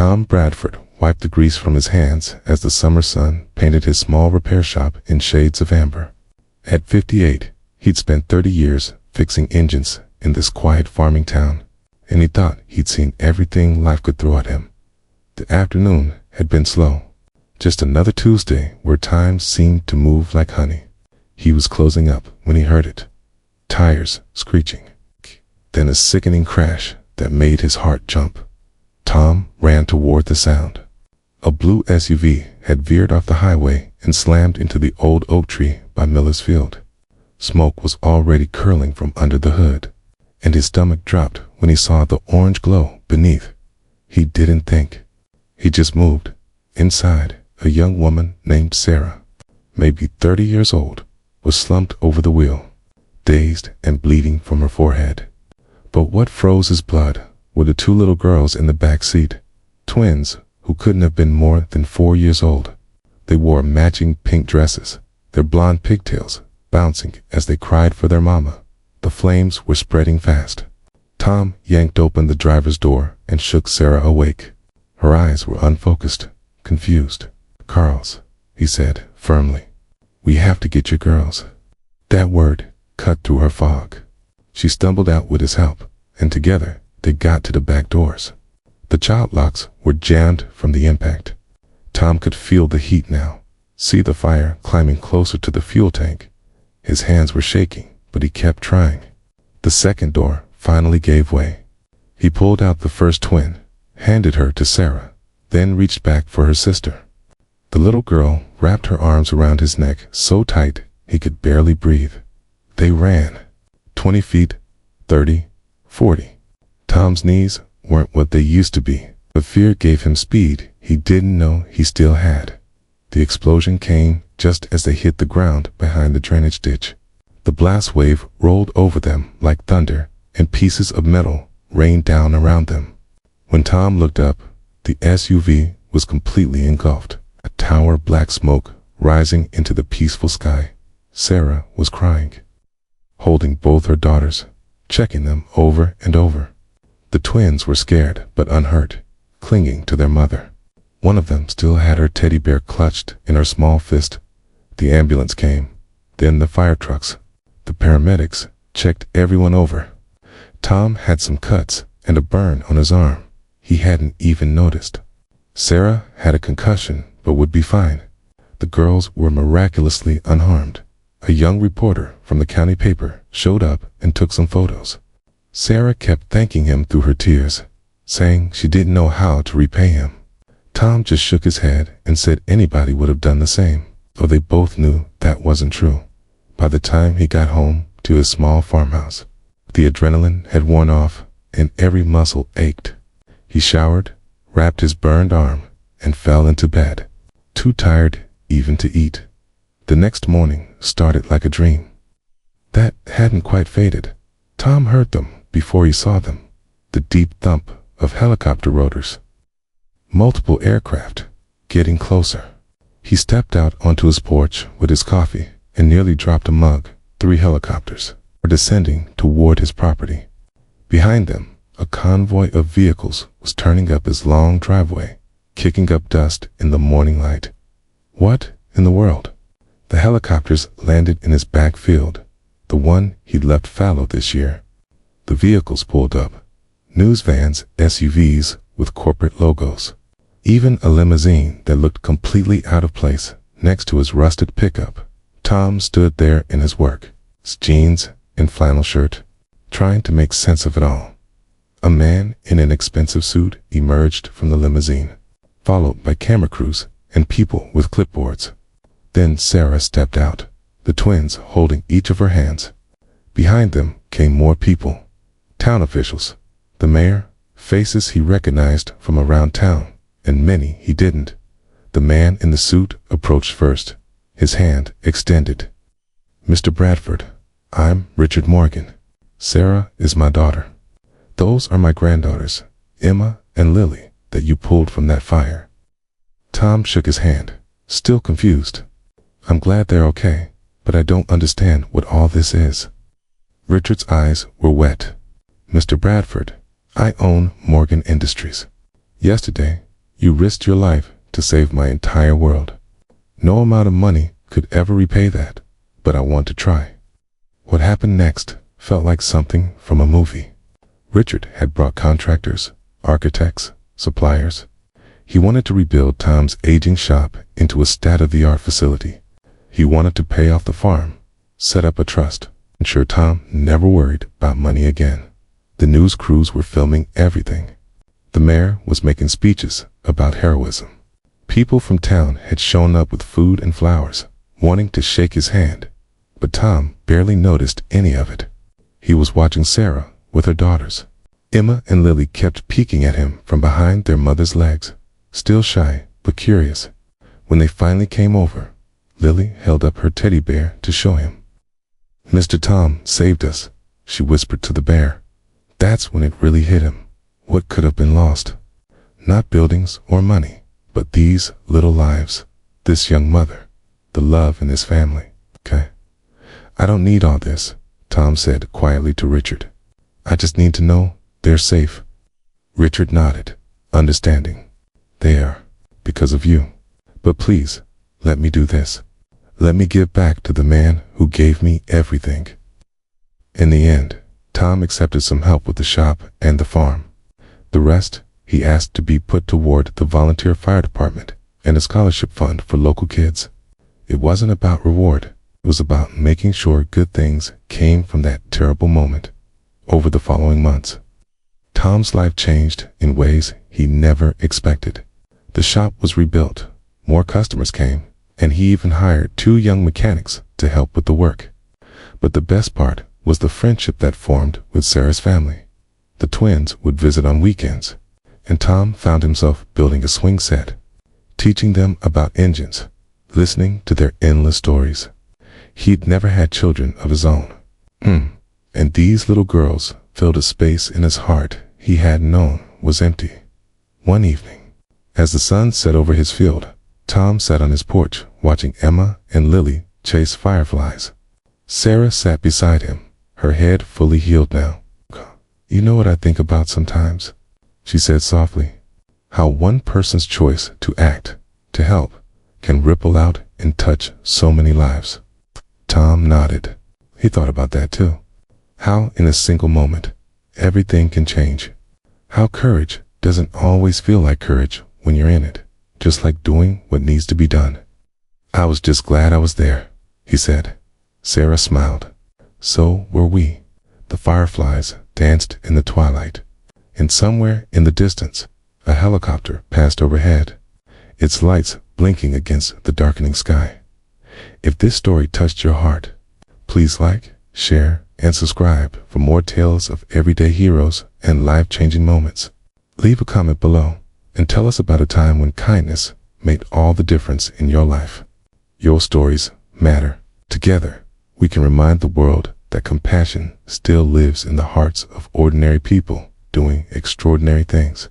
Tom Bradford wiped the grease from his hands as the summer sun painted his small repair shop in shades of amber. At 58, he'd spent 30 years fixing engines in this quiet farming town, and he thought he'd seen everything life could throw at him. The afternoon had been slow. Just another Tuesday where time seemed to move like honey. He was closing up when he heard it. Tires screeching. Then a sickening crash that made his heart jump. Tom ran toward the sound. A blue SUV had veered off the highway and slammed into the old oak tree by Miller's Field. Smoke was already curling from under the hood, and his stomach dropped when he saw the orange glow beneath. He didn't think. He just moved. Inside, a young woman named Sarah, maybe 30 years old, was slumped over the wheel, dazed and bleeding from her forehead. But what froze his blood were the two little girls in the back seat, twins who couldn't have been more than 4 years old. They wore matching pink dresses, their blonde pigtails bouncing as they cried for their mama. The flames were spreading fast. Tom yanked open the driver's door and shook Sarah awake. Her eyes were unfocused, confused. "Carls," he said firmly. "We have to get your girls." That word cut through her fog. She stumbled out with his help, and together they got to the back doors. The child locks were jammed from the impact. Tom could feel the heat now, see the fire climbing closer to the fuel tank. His hands were shaking, but he kept trying. The second door finally gave way. He pulled out the first twin, handed her to Sarah, then reached back for her sister. The little girl wrapped her arms around his neck so tight he could barely breathe. They ran. 20 feet, 30, 40. Tom's knees weren't what they used to be. The fear gave him speed he didn't know he still had. The explosion came just as they hit the ground behind the drainage ditch. The blast wave rolled over them like thunder, and pieces of metal rained down around them. When Tom looked up, the SUV was completely engulfed, a tower of black smoke rising into the peaceful sky. Sarah was crying, holding both her daughters, checking them over and over. The twins were scared but unhurt, clinging to their mother. One of them still had her teddy bear clutched in her small fist. The ambulance came, then the fire trucks. The paramedics checked everyone over. Tom had some cuts and a burn on his arm he hadn't even noticed. Sarah had a concussion but would be fine. The girls were miraculously unharmed. A young reporter from the county paper showed up and took some photos. Sarah kept thanking him through her tears, saying she didn't know how to repay him. Tom just shook his head and said anybody would have done the same, though they both knew that wasn't true. By the time he got home to his small farmhouse, the adrenaline had worn off and every muscle ached. He showered, wrapped his burned arm, and fell into bed, too tired even to eat. The next morning started like a dream. That hadn't quite faded. Tom heard them before he saw them, the deep thump of helicopter rotors. Multiple aircraft getting closer. He stepped out onto his porch with his coffee and nearly dropped a mug. 3 helicopters were descending toward his property. Behind them, a convoy of vehicles was turning up his long driveway, kicking up dust in the morning light. What in the world? The helicopters landed in his back field, the one he'd left fallow this year. The vehicles pulled up. News vans, SUVs with corporate logos. Even a limousine that looked completely out of place next to his rusted pickup. Tom stood there in his work, his jeans and flannel shirt, trying to make sense of it all. A man in an expensive suit emerged from the limousine, followed by camera crews and people with clipboards. Then Sarah stepped out, the twins holding each of her hands. Behind them came more people, town officials, the mayor, faces he recognized from around town, and many he didn't. The man in the suit approached first, his hand extended. "Mr. Bradford, I'm Richard Morgan. Sarah is my daughter. Those are my granddaughters, Emma and Lily, that you pulled from that fire." Tom shook his hand, still confused. "I'm glad they're okay, but I don't understand what all this is." Richard's eyes were wet. "Mr. Bradford, I own Morgan Industries. Yesterday, You risked your life to save my entire world. No amount of money could ever repay that, but I want to try." What happened next felt like something from a movie. Richard had brought contractors, architects, suppliers. He wanted to rebuild Tom's aging shop into a state-of-the-art facility. He wanted to pay off the farm, set up a trust, ensure Tom never worried about money again. The news crews were filming everything. The mayor was making speeches about heroism. People from town had shown up with food and flowers, wanting to shake his hand, but Tom barely noticed any of it. He was watching Sarah with her daughters. Emma and Lily kept peeking at him from behind their mother's legs, still shy but curious. When they finally came over, Lily held up her teddy bear to show him. "Mr. Tom saved us," she whispered to the bear. That's when it really hit him. What could have been lost? Not buildings or money, but these little lives, this young mother, the love in his family. "Okay, I don't need all this," Tom said quietly to Richard. "I just need to know they're safe." Richard nodded, understanding. "They are, because of you. But please, let me do this. Let me give back to the man who gave me everything." In the end, Tom accepted some help with the shop and the farm. The rest, he asked to be put toward the volunteer fire department and a scholarship fund for local kids. It wasn't about reward. It was about making sure good things came from that terrible moment. Over the following months, Tom's life changed in ways he never expected. The shop was rebuilt, more customers came, and he even hired 2 young mechanics to help with the work. But the best part was the friendship that formed with Sarah's family. The twins would visit on weekends, and Tom found himself building a swing set, teaching them about engines, listening to their endless stories. He'd never had children of his own. And these little girls filled a space in his heart he hadn't known was empty. One evening, as the sun set over his field, Tom sat on his porch watching Emma and Lily chase fireflies. Sarah sat beside him, her head fully healed now. "You know what I think about sometimes?" she said softly. "How one person's choice to act, to help, can ripple out and touch so many lives." Tom nodded. He thought about that too. How in a single moment, everything can change. How courage doesn't always feel like courage when you're in it, just like doing what needs to be done. "I was just glad I was there," he said. Sarah smiled. So were we. The fireflies danced in the twilight, and somewhere in the distance, a helicopter passed overhead, its lights blinking against the darkening sky. If this story touched your heart, please like, share, and subscribe for more tales of everyday heroes and life-changing moments. Leave a comment below and tell us about a time when kindness made all the difference in your life. Your stories matter. Together, we can remind the world that compassion still lives in the hearts of ordinary people doing extraordinary things.